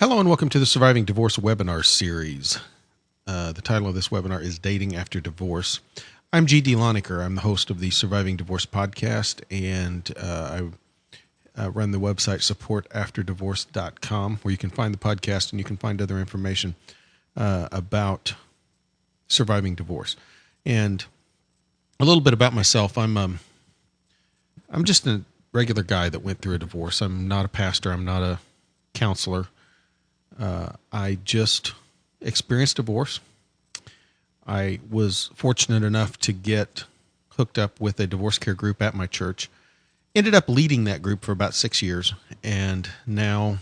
Hello and welcome to the Surviving Divorce webinar series. The title of this webinar is Dating After Divorce. I'm G.D. Lonecker. I'm the host of the Surviving Divorce podcast, and I run the website supportafterdivorce.com, where you can find the podcast and you can find other information about surviving divorce. And a little bit about myself. I'm just a regular guy that went through a divorce. I'm not a pastor. I'm not a counselor. I just experienced divorce. I was fortunate enough to get hooked up with a divorce care group at my church. Ended up leading that group for about 6 years. And now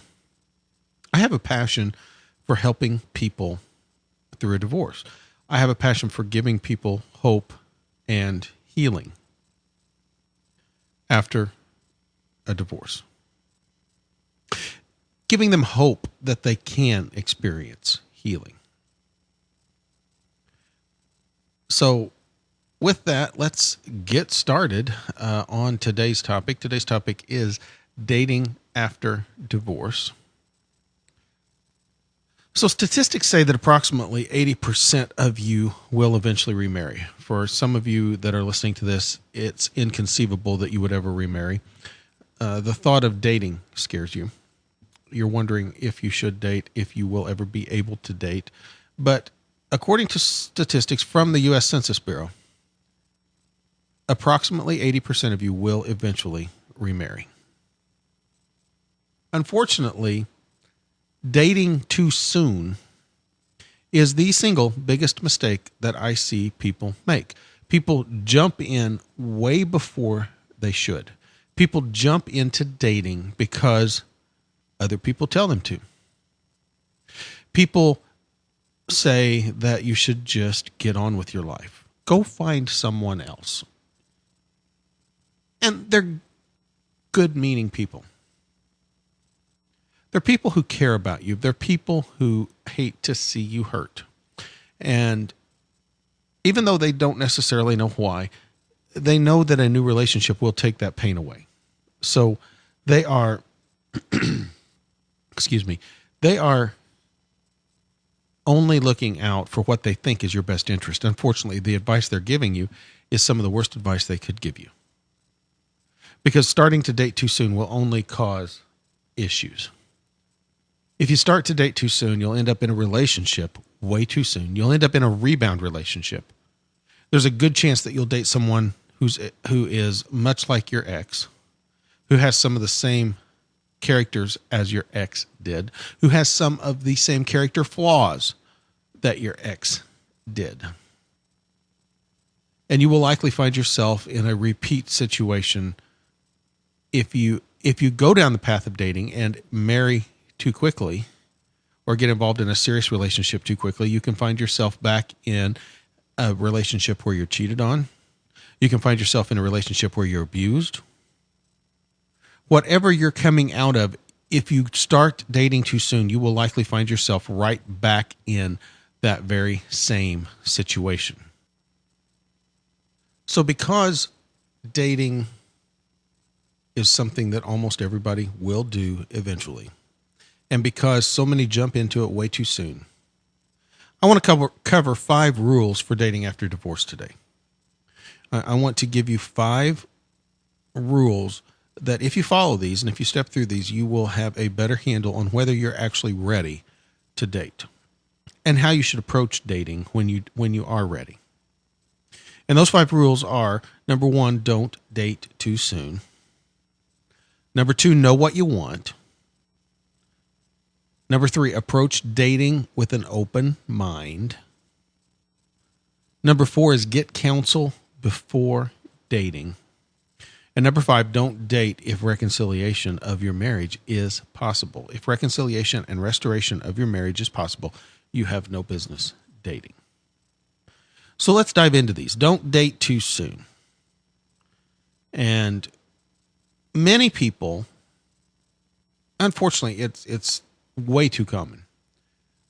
I have a passion for helping people through a divorce. I have a passion for giving people hope and healing after a divorce. Giving them hope that they can experience healing. So with that, let's get started on today's topic. Today's topic is dating after divorce. So statistics say that approximately 80% of you will eventually remarry. For some of you that are listening to this, it's inconceivable that you would ever remarry. The thought of dating scares you. You're wondering if you should date, if you will ever be able to date. But according to statistics from the U.S. Census Bureau, approximately 80% of you will eventually remarry. Unfortunately, dating too soon is the single biggest mistake that I see people make. People jump in way before they should. People jump into dating because other people tell them to. People say that you should just get on with your life. Go find someone else. And they're good-meaning people. They're people who care about you. They're people who hate to see you hurt. And even though they don't necessarily know why, they know that a new relationship will take that pain away. So they are they are only looking out for what they think is your best interest. Unfortunately, the advice they're giving you is some of the worst advice they could give you. Because starting to date too soon will only cause issues. If you start to date too soon, you'll end up in a relationship way too soon. You'll end up in a rebound relationship. There's a good chance that you'll date someone who is much like your ex, who has some of the same characters as your ex did, who has some of the same character flaws that your ex did. And you will likely find yourself in a repeat situation if you go down the path of dating and marry too quickly or get involved in a serious relationship too quickly. You can find yourself back in a relationship where you're cheated on. You can find yourself in a relationship where you're abused. Whatever you're coming out of, if you start dating too soon, you will likely find yourself right back in that very same situation. So because dating is something that almost everybody will do eventually, and because so many jump into it way too soon, I want to cover 5 rules for dating after divorce today. I want to give you 5 rules that if you follow these and if you step through these, you will have a better handle on whether you're actually ready to date and how you should approach dating when you are ready. And those 5 rules are: number 1, don't date too soon. Number 2, know what you want. Number 3, approach dating with an open mind. Number 4 is get counsel before dating. And number 5, don't date if reconciliation of your marriage is possible. If reconciliation and restoration of your marriage is possible, you have no business dating. So let's dive into these. Don't date too soon. And many people, unfortunately, it's way too common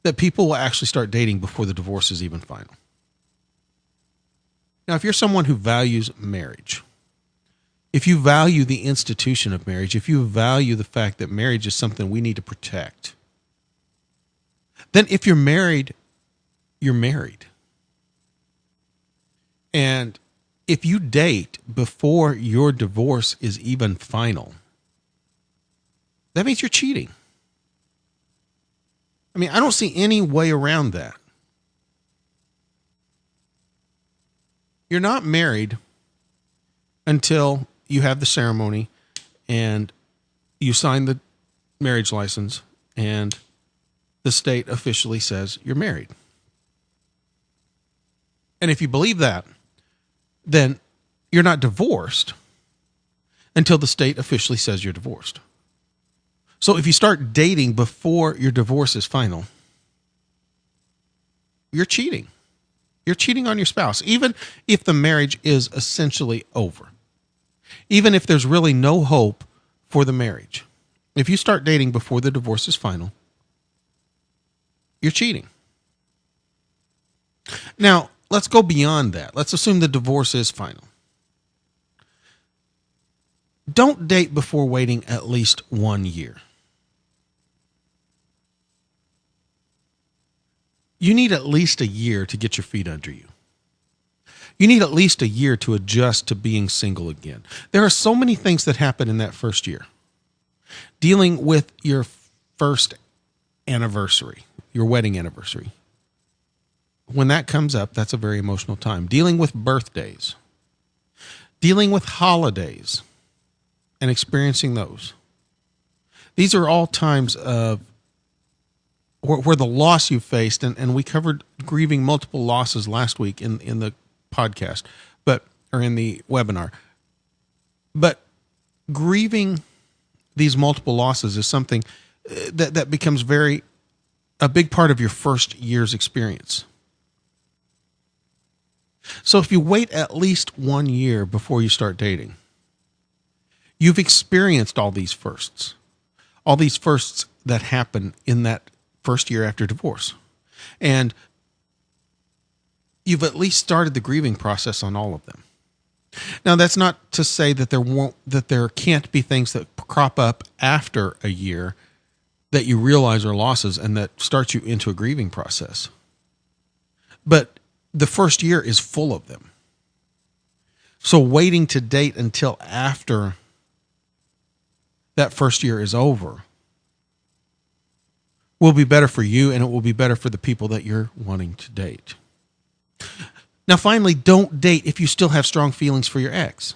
that people will actually start dating before the divorce is even final. Now, if you're someone who values marriage, if you value the institution of marriage, if you value the fact that marriage is something we need to protect, Then if you're married, you're married. And if you date before your divorce is even final, that means you're cheating. I mean, I don't see any way around that. You're not married until you have the ceremony and you sign the marriage license and the state officially says you're married. And if you believe that, then you're not divorced until the state officially says you're divorced. So if you start dating before your divorce is final, you're cheating. You're cheating on your spouse, even if the marriage is essentially over. Even if there's really no hope for the marriage. If you start dating before the divorce is final, you're cheating. Now, let's go beyond that. Let's assume the divorce is final. Don't date before waiting at least 1 year. You need at least a year to get your feet under you. You need at least a year to adjust to being single again. There are so many things that happen in that first year. Dealing with your first anniversary, your wedding anniversary. When that comes up, that's a very emotional time. Dealing with birthdays. Dealing with holidays and experiencing those. These are all times of where the loss you faced, and we covered grieving multiple losses last week in the podcast, or in the webinar. But grieving these multiple losses is something that becomes a big part of your first year's experience. So if you wait at least 1 year before you start dating, you've experienced all these firsts that happen in that first year after divorce. And you've at least started the grieving process on all of them. Now, that's not to say that there can't be things that crop up after a year that you realize are losses and that start you into a grieving process. But the first year is full of them. So waiting to date until after that first year is over will be better for you, and it will be better for the people that you're wanting to date. Now, finally, don't date if you still have strong feelings for your ex.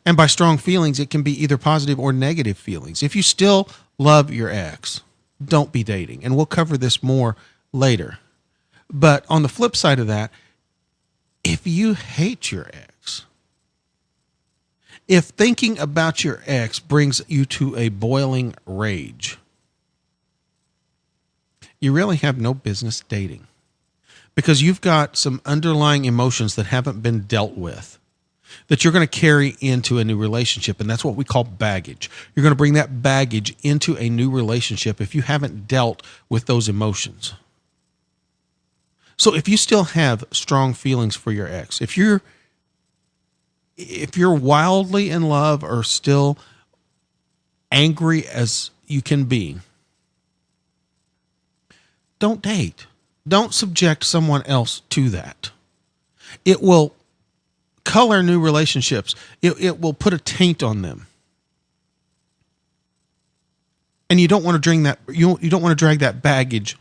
And by strong feelings, it can be either positive or negative feelings. If you still love your ex, don't be dating. And we'll cover this more later. But on the flip side of that, if you hate your ex, if thinking about your ex brings you to a boiling rage, you really have no business dating, because you've got some underlying emotions that haven't been dealt with that you're going to carry into a new relationship, and that's what we call baggage. You're going to bring that baggage into a new relationship if you haven't dealt with those emotions. So if you still have strong feelings for your ex, if you're wildly in love or still angry as you can be, don't date. Don't subject someone else to that. It will color new relationships. It will put a taint on them. And you don't want to drag that baggage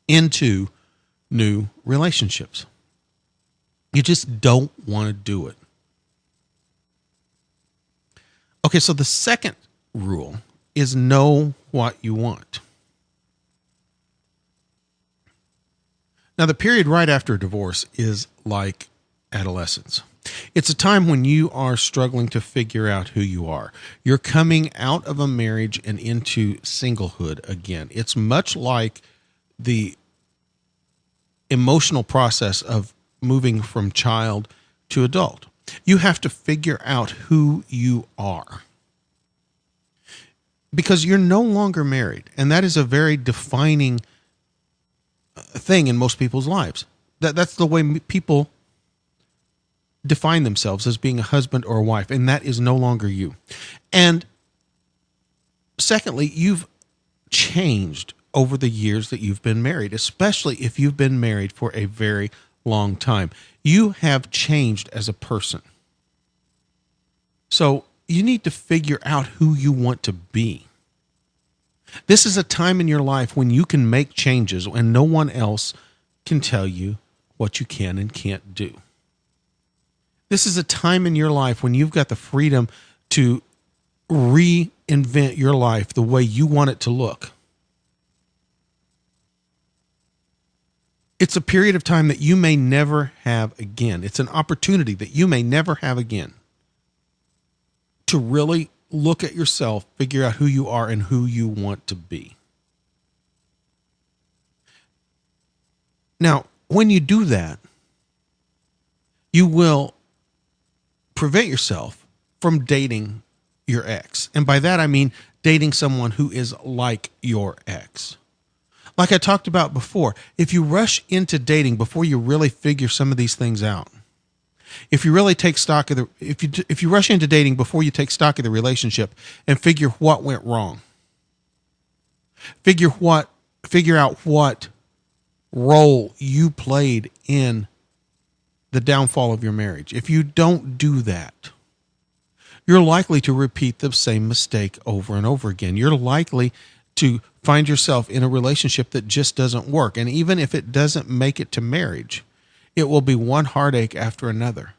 into new relationships. You just don't want to do it. Okay, so the second rule is know what you want. Now, the period right after divorce is like adolescence. It's a time when you are struggling to figure out who you are. You're coming out of a marriage and into singlehood again. It's much like the emotional process of moving from child to adult. You have to figure out who you are, because you're no longer married, and that is a very defining thing in most people's lives. That's the way people define themselves, as being a husband or a wife, and that is no longer you. And secondly, you've changed over the years that you've been married, especially if you've been married for a very long time. You have changed as a person. So you need to figure out who you want to be. This is a time in your life when you can make changes and no one else can tell you what you can and can't do. This is a time in your life when you've got the freedom to reinvent your life the way you want it to look. It's a period of time that you may never have again. It's an opportunity that you may never have again to really look at yourself, figure out who you are and who you want to be. Now, when you do that, you will prevent yourself from dating your ex. And by that, I mean dating someone who is like your ex. Like I talked about before, if you rush into dating before you really figure some of these things out, if you really take stock of if you rush into dating before you take stock of the relationship and figure what went wrong, figure out what role you played in the downfall of your marriage. If you don't do that, you're likely to repeat the same mistake over and over again. You're likely to find yourself in a relationship that just doesn't work. And even if it doesn't make it to marriage, it will be one heartache after another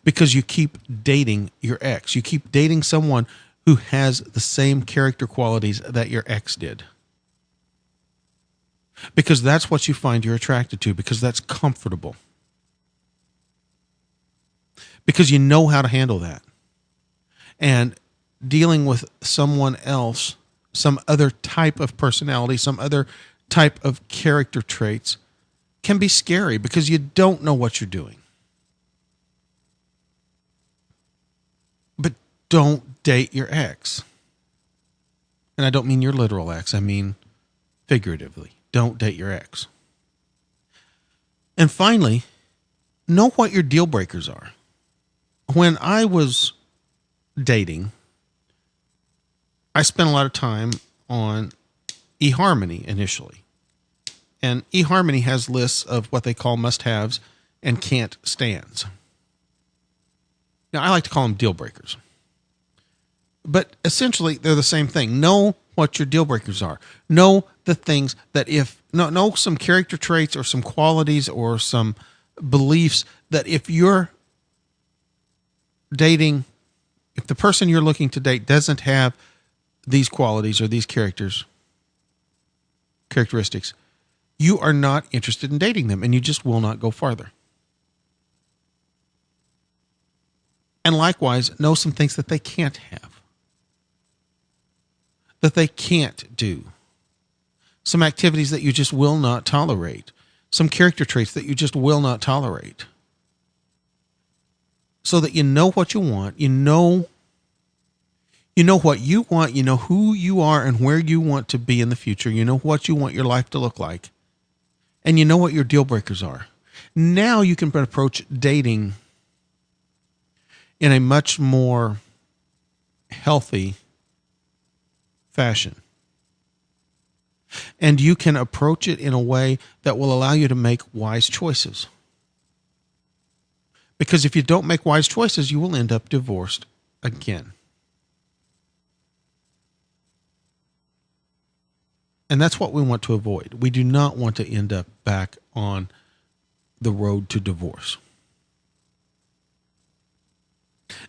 because you keep dating your ex. You keep dating someone who has the same character qualities that your ex did. Because that's what you find you're attracted to, because that's comfortable. Because you know how to handle that. And dealing with someone else, some other type of personality, some other type of character traits can be scary because you don't know what you're doing. But don't date your ex. And I don't mean your literal ex, I mean figuratively. Don't date your ex. And finally, know what your deal breakers are. When I was dating, I spent a lot of time on eHarmony initially. And eHarmony has lists of what they call must-haves and can't stands. Now, I like to call them deal breakers. But essentially, they're the same thing. Know what your deal breakers are. Know the things that know some character traits or some qualities or some beliefs that if you're dating, if the person you're looking to date doesn't have these qualities or these characteristics, you are not interested in dating them and you just will not go farther. And likewise, know some things that they can't have, that they can't do, some activities that you just will not tolerate, some character traits that you just will not tolerate, so that you know what you want, you know what you want, you know who you are and where you want to be in the future, you know what you want your life to look like, and you know what your deal breakers are. Now you can approach dating in a much more healthy fashion. And you can approach it in a way that will allow you to make wise choices. Because if you don't make wise choices, you will end up divorced again. And that's what we want to avoid. We do not want to end up back on the road to divorce.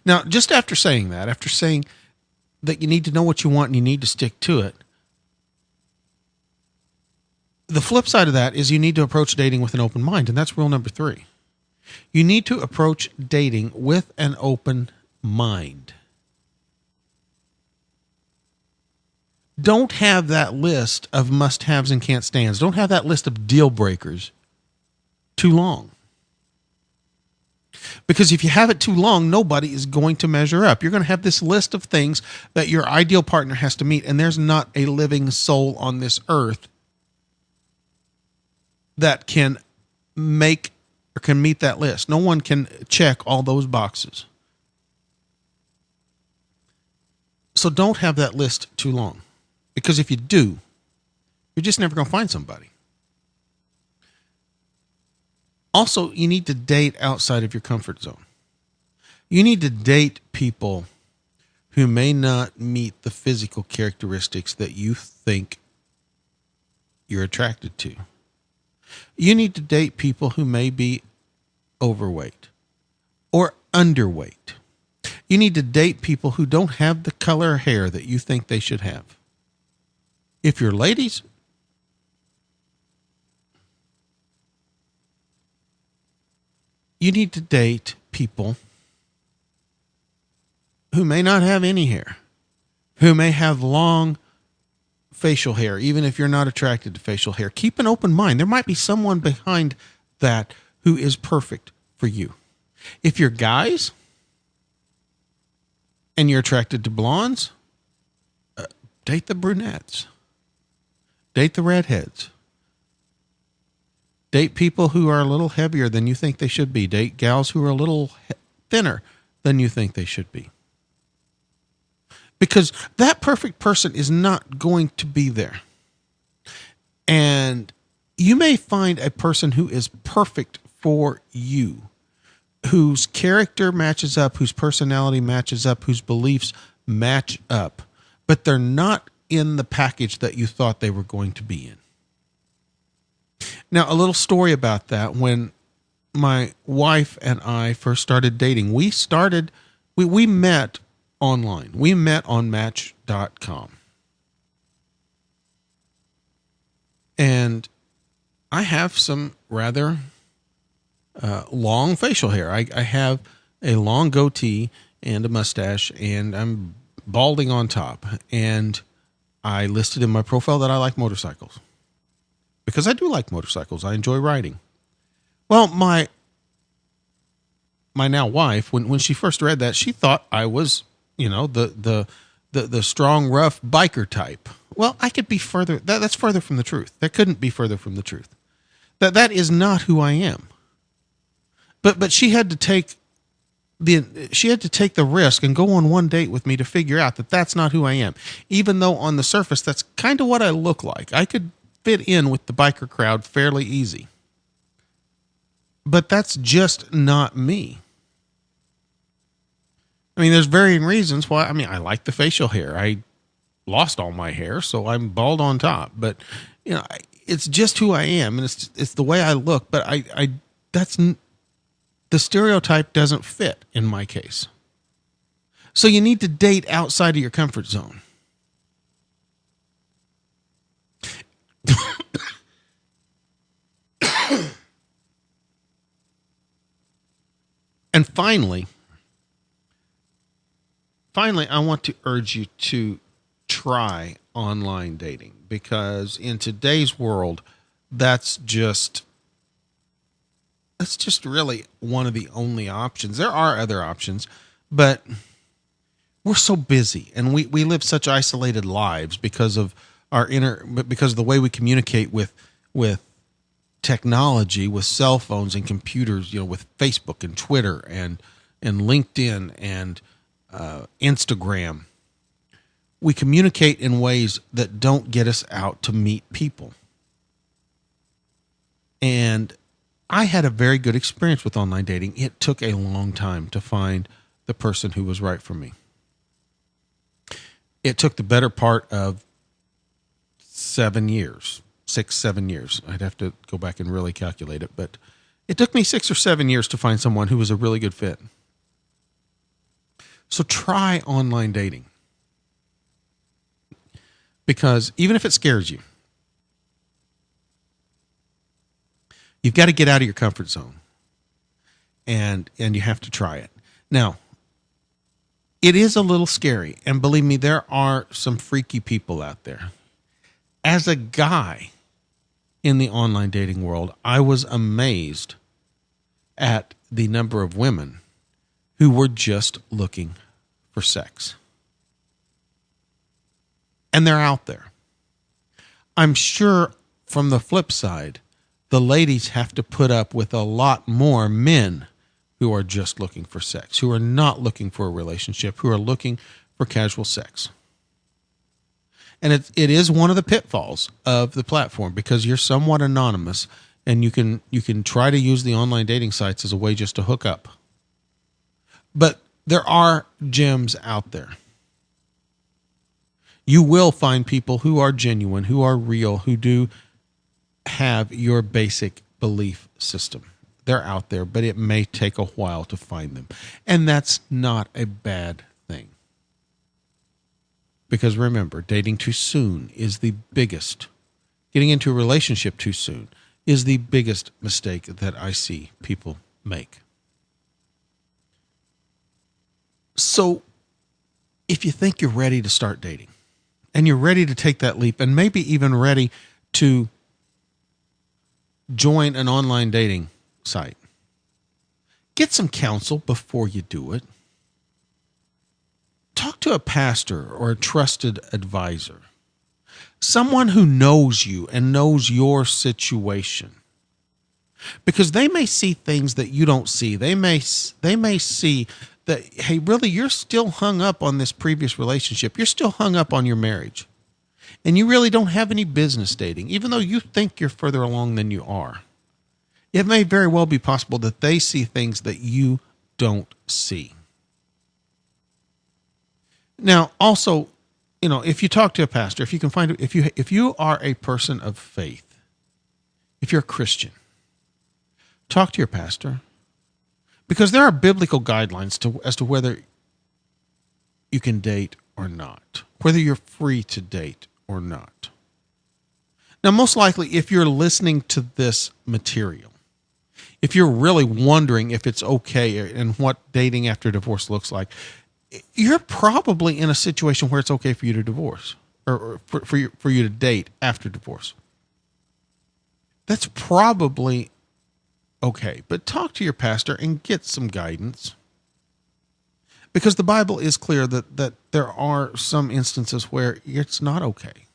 Now, just after saying that you need to know what you want and you need to stick to it, the flip side of that is you need to approach dating with an open mind, and that's rule number 3. You need to approach dating with an open mind. Don't have that list of must-haves and can't-stands. Don't have that list of deal breakers too long. Because if you have it too long, nobody is going to measure up. You're going to have this list of things that your ideal partner has to meet, and there's not a living soul on this earth that can meet that list. No one can check all those boxes. So don't have that list too long. Because if you do, You're just never going to find somebody. Also, you need to date outside of your comfort zone. You need to date people who may not meet the physical characteristics that you think you're attracted to. You need to date people who may be overweight or underweight. You need to date people who don't have the color hair that you think they should have. If you're ladies, you need to date people who may not have any hair, who may have long facial hair, even if you're not attracted to facial hair. Keep an open mind. There might be someone behind that who is perfect for you. If you're guys and you're attracted to blondes, date the brunettes. Date the redheads. Date people who are a little heavier than you think they should be. Date gals who are a little thinner than you think they should be. Because that perfect person is not going to be there. And you may find a person who is perfect for you, whose character matches up, whose personality matches up, whose beliefs match up, but they're not in the package that you thought they were going to be in. Now, a little story about that. When my wife and I first started dating, we met online. We met on Match.com. And I have some rather long facial hair. I have a long goatee and a mustache, and I'm balding on top. And I listed in my profile that I like motorcycles. Because I do like motorcycles. I enjoy riding. Well, my now wife, when she first read that, she thought I was, the strong, rough biker type. Well, I could be further. That's further from the truth. That couldn't be further from the truth. That is not who I am. But she had to take the risk and go on one date with me to figure out that that's not who I am. Even though on the surface, that's kind of what I look like. I could fit in with the biker crowd fairly easy. But that's just not me. I mean, there's varying reasons why. I mean, I like the facial hair. I lost all my hair, so I'm bald on top. But, it's just who I am, and it's the way I look. But the stereotype doesn't fit in my case. So you need to date outside of your comfort zone. And finally, I want to urge you to try online dating, because in today's world, that's just really one of the only options. There are other options, but we're so busy and we live such isolated lives because of because of the way we communicate with technology, with cell phones and computers, with Facebook and Twitter and LinkedIn and Instagram. We communicate in ways that don't get us out to meet people. And I had a very good experience with online dating. It took a long time to find the person who was right for me. It took the better part of 7 years. 6-7 years. I'd have to go back and really calculate it, but it took me 6 or 7 years to find someone who was a really good fit. So try online dating, because even if it scares you, you've got to get out of your comfort zone, and you have to try it. Now, it is a little scary, and believe me, there are some freaky people out there. As a guy in the online dating world, I was amazed at the number of women who were just looking for sex. And they're out there. I'm sure from the flip side, the ladies have to put up with a lot more men who are just looking for sex, who are not looking for a relationship, who are looking for casual sex. And it is one of the pitfalls of the platform because you're somewhat anonymous, and you can try to use the online dating sites as a way just to hook up. But there are gems out there. You will find people who are genuine, who are real, who do have your basic belief system. They're out there, but it may take a while to find them. And that's not a bad thing. Because remember, dating too soon is the biggest. Getting into a relationship too soon is the biggest mistake that I see people make. So if you think you're ready to start dating, and you're ready to take that leap, and maybe even ready to join an online dating site, get some counsel before you do it. Talk to a pastor or a trusted advisor, someone who knows you and knows your situation, because they may see things that you don't see. They may see that, hey, really, you're still hung up on this previous relationship. You're still hung up on your marriage, and you really don't have any business dating, even though you think you're further along than you are. It may very well be possible that they see things that you don't see. Now, also, if you talk to a pastor, if you can find, if you are a person of faith, if you're a Christian, talk to your pastor, because there are biblical guidelines as to whether you can date or not, whether you're free to date or not. Now, most likely, if you're listening to this material, if you're really wondering if it's okay and what dating after divorce looks like, you're probably in a situation where it's okay for you to divorce, or for you to date after divorce. That's probably okay. But talk to your pastor and get some guidance, because the Bible is clear that there are some instances where it's not okay,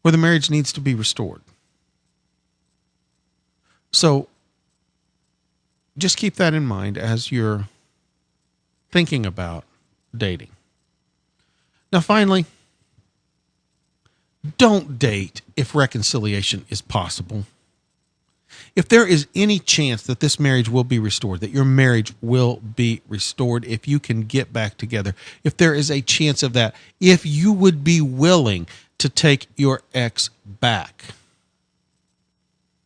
where the marriage needs to be restored. So just keep that in mind as you're thinking about dating. Now, finally, don't date if reconciliation is possible. If there is any chance that this marriage will be restored, that your marriage will be restored, if you can get back together, if there is a chance of that, if you would be willing to take your ex back,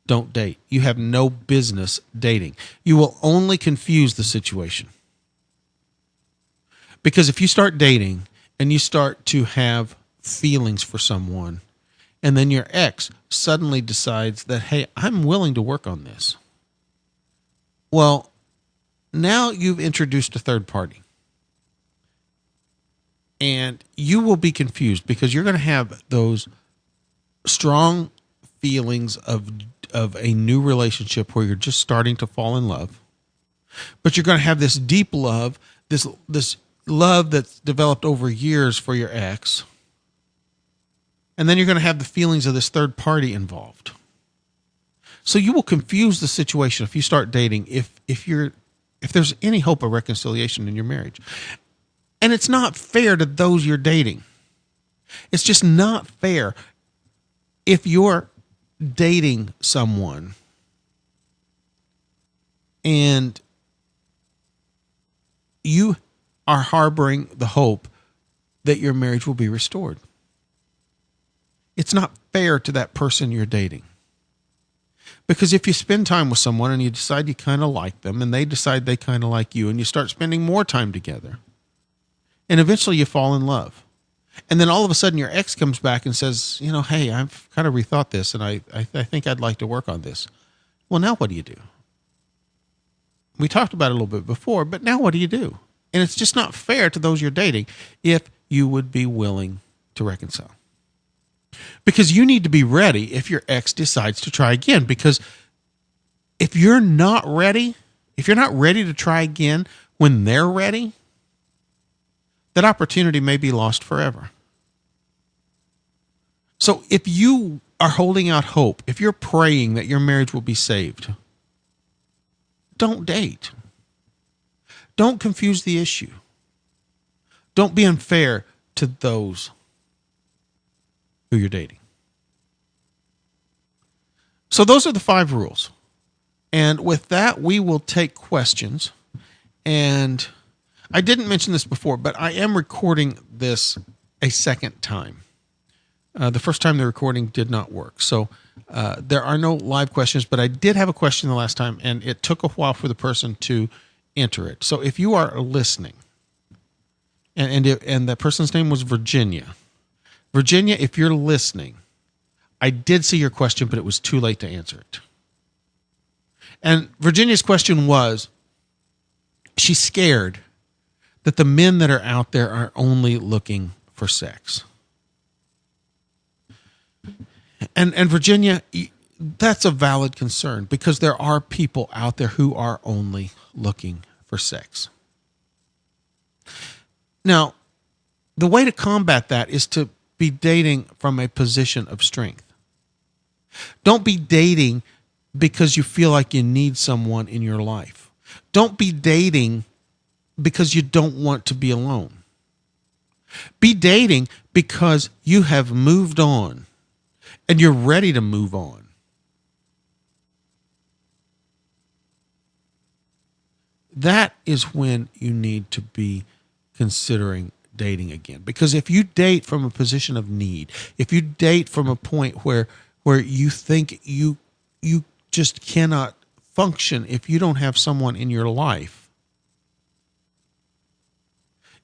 don't date. You have no business dating. You will only confuse the situation. Because if you start dating and you start to have feelings for someone, and then your ex suddenly decides that, hey, I'm willing to work on this. Well, now you've introduced a third party. And you will be confused because you're going to have those strong feelings of a new relationship where you're just starting to fall in love. But you're going to have this deep love, this love that's developed over years for your ex. And then you're going to have the feelings of this third party involved. So you will confuse the situation if you start dating, if there's any hope of reconciliation in your marriage. And it's not fair to those you're dating. It's just not fair if you're dating someone and you are harboring the hope that your marriage will be restored. It's not fair to that person you're dating. Because if you spend time with someone and you decide you kind of like them and they decide they kind of like you and you start spending more time together and eventually you fall in love. And then all of a sudden your ex comes back and says, hey, I've kind of rethought this and I think I'd like to work on this. Well, now what do you do? We talked about it a little bit before, but now what do you do? And it's just not fair to those you're dating if you would be willing to reconcile. Because you need to be ready if your ex decides to try again. Because if you're not ready to try again when they're ready, that opportunity may be lost forever. So if you are holding out hope, if you're praying that your marriage will be saved, don't date. Don't confuse the issue. Don't be unfair to those who you're dating. So those are the 5 rules. And with that, we will take questions. And I didn't mention this before, but I am recording this a second time. The first time the recording did not work. So there are no live questions, but I did have a question the last time, and it took a while for the person to enter it. So if you are listening, and that person's name was Virginia. Virginia, if you're listening, I did see your question, but it was too late to answer it. And Virginia's question was, she's scared that the men that are out there are only looking for sex. And Virginia, that's a valid concern because there are people out there who are only looking for sex. Now, the way to combat that is to be dating from a position of strength. Don't be dating because you feel like you need someone in your life. Don't be dating because you don't want to be alone. Be dating because you have moved on and you're ready to move on. That is when you need to be considering dating again. Because if you date from a position of need, if you date from a point where you think you just cannot function if you don't have someone in your life,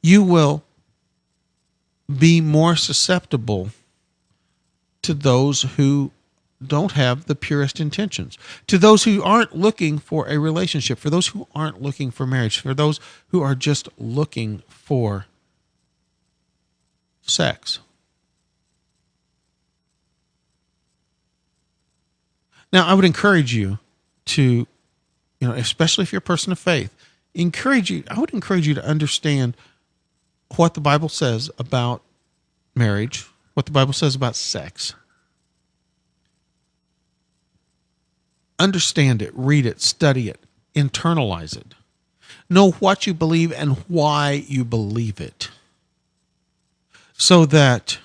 you will be more susceptible to those who don't have the purest intentions, to those who aren't looking for a relationship, for those who aren't looking for marriage, for those who are just looking for sex. Now, I would encourage you to, especially if you're a person of faith, I would encourage you to understand what the Bible says about marriage, what the Bible says about sex. Understand it, read it, study it, internalize it. Know what you believe and why you believe it, so that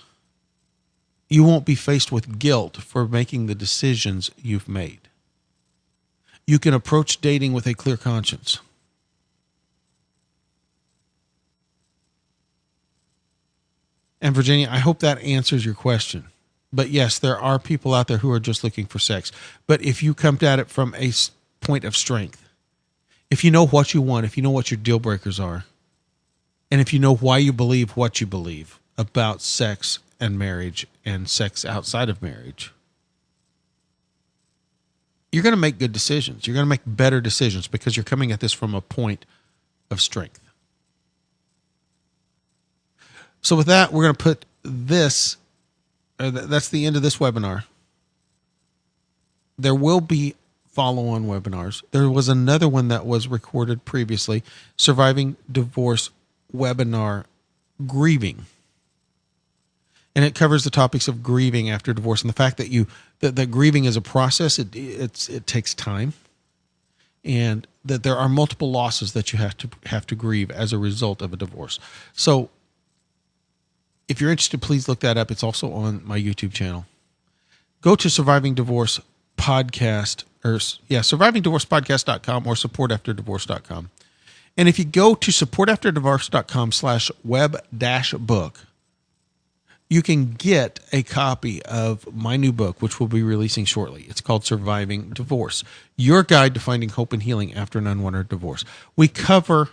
you won't be faced with guilt for making the decisions you've made. You can approach dating with a clear conscience. And Virginia, I hope that answers your question. But yes, there are people out there who are just looking for sex. But if you come at it from a point of strength, if you know what you want, if you know what your deal breakers are, and if you know why you believe what you believe about sex and marriage and sex outside of marriage, you're going to make good decisions. You're going to make better decisions because you're coming at this from a point of strength. So with that, we're going to put this, that's the end of this webinar. There will be follow-on webinars. There was another one that was recorded previously, Surviving Divorce Webinar Grieving. And it covers the topics of grieving after divorce and the fact that that grieving is a process. It takes time, and that there are multiple losses that you have to grieve as a result of a divorce. So, if you're interested, please look that up. It's also on my YouTube channel. Go to Surviving Divorce Podcast survivingdivorcepodcast.com or supportafterdivorce.com. And if you go to supportafterdivorce.com/web-book, you can get a copy of my new book, which we'll be releasing shortly. It's called Surviving Divorce, Your Guide to Finding Hope and Healing After an Unwanted Divorce. We cover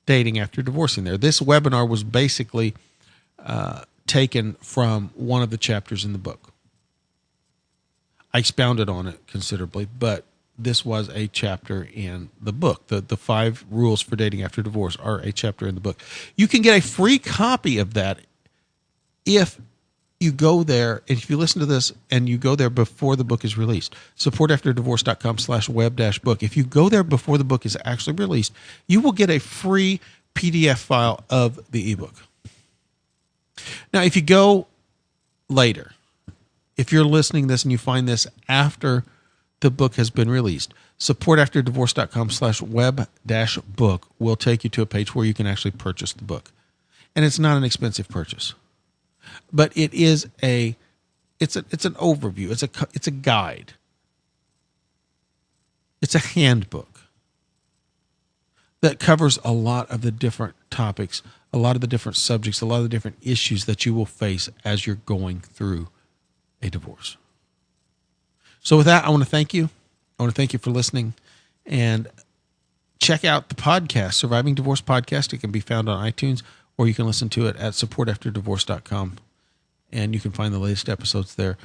dating after divorce in there. This webinar was basically taken from one of the chapters in the book. I expounded on it considerably, but this was a chapter in the book. The 5 rules for dating after divorce are a chapter in the book. You can get a free copy of that if you go there, and if you listen to this and you go there before the book is released. supportafterdivorce.com/web-book. If you go there before the book is actually released, you will get a free PDF file of the ebook. Now, if you go later, if you're listening to this and you find this after the book has been released, supportafterdivorce.com/web-book will take you to a page where you can actually purchase the book. and it's not an expensive purchase, but it's an overview. It's a guide. It's a handbook that covers a lot of the different topics, a lot of the different subjects, a lot of the different issues that you will face as you're going through a divorce. So with that, I want to thank you. I want to thank you for listening, and check out the podcast, Surviving Divorce Podcast. It can be found on iTunes, or you can listen to it at supportafterdivorce.com, and you can find the latest episodes there.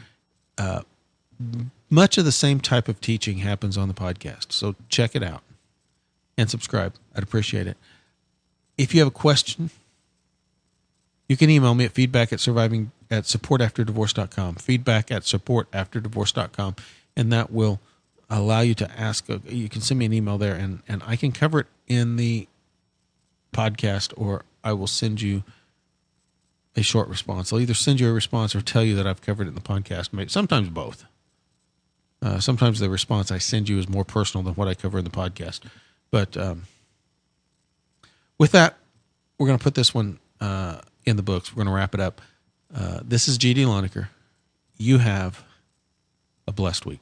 Much of the same type of teaching happens on the podcast, so check it out and subscribe. I'd appreciate it. If you have a question, you can email me at feedback@supportafterdivorce.com, feedback@supportafterdivorce.com, and that will allow you to ask. You can send me an email there, and I can cover it in the podcast, or I will send you a short response. I'll either send you a response or tell you that I've covered it in the podcast. Sometimes both. Sometimes the response I send you is more personal than what I cover in the podcast. But with that, we're going to put this one in the books. We're going to wrap it up. This is G.D. Loneker. You have a blessed week.